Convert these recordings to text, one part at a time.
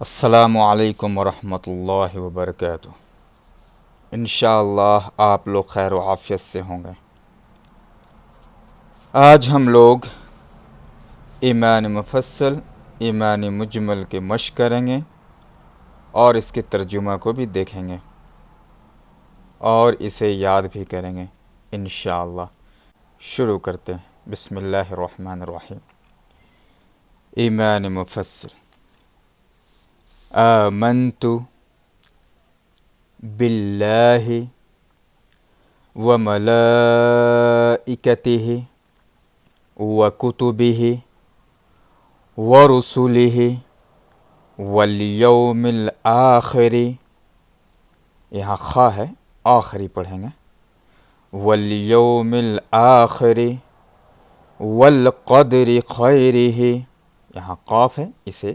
السلام علیکم ورحمۃ اللہ وبرکاتہ۔ انشاءاللہ آپ لوگ خیر و عافیت سے ہوں گے۔ آج ہم لوگ ایمان مفصل ایمان مجمل کے مشق کریں گے اور اس کے ترجمہ کو بھی دیکھیں گے اور اسے یاد بھی کریں گے انشاءاللہ۔ شروع کرتے ہیں۔ بسم اللہ الرحمن الرحیم۔ ایمان مفصل۔ آمنت باللہ وملائکتہ وکتبہ ورسلہ والیوم الآخر، یہاں خا ہے، آخری پڑھیں گے، والیوم الآخر والقدر خیرہ، یہاں قاف ہے، اسے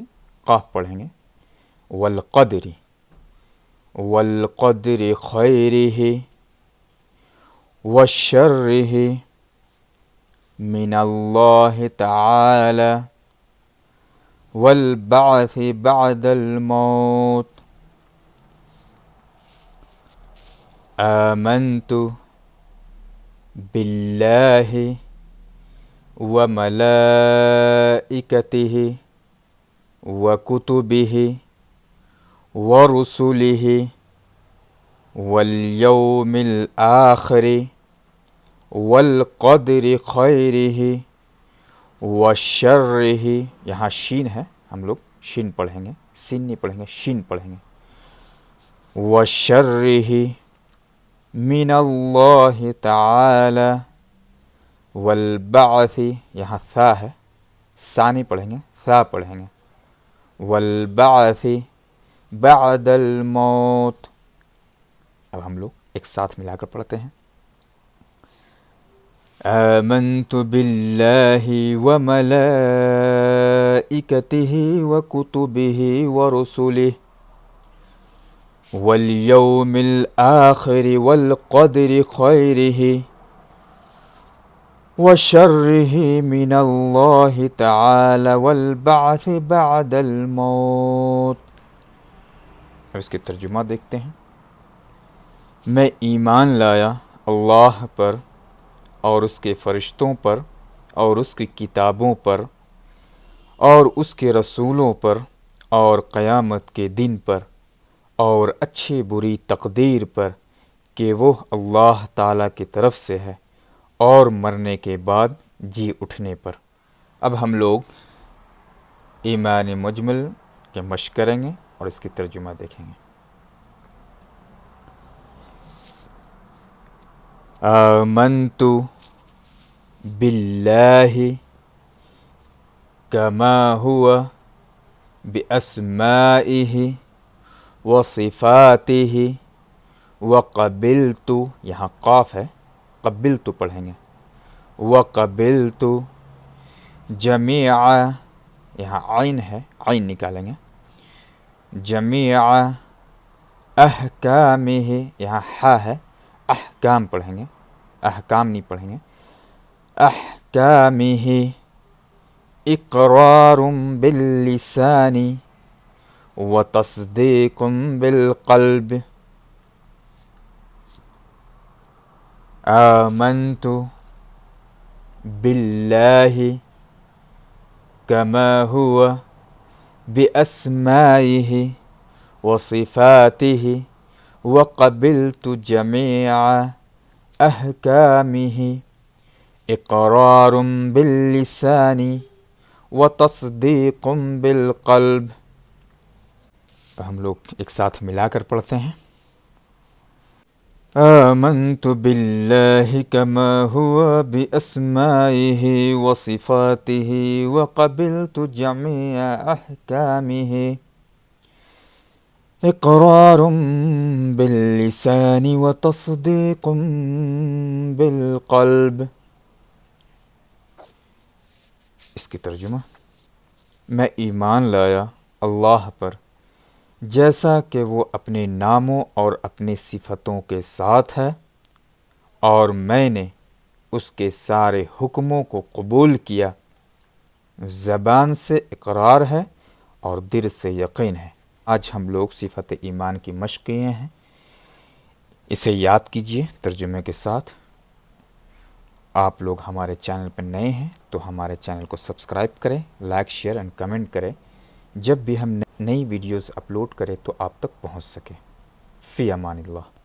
قاف پڑھیں گے، والقدر خیرہ وشرہ من اللہ تعالی والبعث بعد الموت۔ آمنت باللہ وملائکتہ وکتبہ ورسلہ والیوم الآخر والقدر خیرہ وشرہ، یہاں شین ہے، ہم لوگ شین پڑھیں گے، سین نہیں پڑھیں گے، شین پڑھیں گے، وشرہ من اللہ تعالی والبعث، یہاں ثا ہے، سا نہیں پڑھیں گے، ثا پڑھیں گے، والبعث بعد الموت۔ اب ہم لوگ ایک ساتھ ملا کر پڑھتے ہیں۔ آمنت باللہ وملائکتہ وکتبہ ورسلہ والیوم الآخر والقدر خیرہ وشرہ من اللہ تعالی والبعث بعد الموت۔ اب اس کے ترجمہ دیکھتے ہیں۔ میں ایمان لایا اللہ پر اور اس کے فرشتوں پر اور اس کی کتابوں پر اور اس کے رسولوں پر اور قیامت کے دن پر اور اچھی بری تقدیر پر کہ وہ اللہ تعالیٰ کی طرف سے ہے اور مرنے کے بعد جی اٹھنے پر۔ اب ہم لوگ ایمان مجمل کے مشق کریں گے اور اس کی ترجمہ دیکھیں گے۔ آمنت باللہ کما ہوا باسمائہ وصفاتہ وقبلت، یہاں قاف ہے، قبلت پڑھیں گے، وقبلت جمیع، یہاں عین ہے، عین نکالیں گے، جمیع احکامہ، یہاں ہا ہے، احکام پڑھیں گے، احکام نہیں پڑھیں گے، احکامہ اقرار باللسان وتصدیق بالقلب۔ آمنت باللہ کما ہوا باسمائہ وصفاتہ وقبلت جمیع احکامہ اقرار باللسان وتصدیق بالقلب۔ ہم لوگ ایک ساتھ ملا کر پڑھتے ہیں۔ آمنت باللہ کما ہوا باسمائہ وصفاتہ وقبلت جمیع احکامہ اقرار باللسان وتصدیق بالقلب۔ اس کی ترجمہ، میں ایمان لایا اللہ پر جیسا کہ وہ اپنے ناموں اور اپنی صفتوں کے ساتھ ہے، اور میں نے اس کے سارے حکموں کو قبول کیا، زبان سے اقرار ہے اور دل سے یقین ہے۔ آج ہم لوگ صفت ایمان کی مشق کیے ہیں، اسے یاد کیجئے ترجمے کے ساتھ۔ آپ لوگ ہمارے چینل پر نئے ہیں تو ہمارے چینل کو سبسکرائب کریں، لائک شیئر اینڈ کمنٹ کریں، جب بھی ہم نئی ویڈیوز اپلوڈ کریں تو آپ تک پہنچ سکے۔ فی امان اللہ۔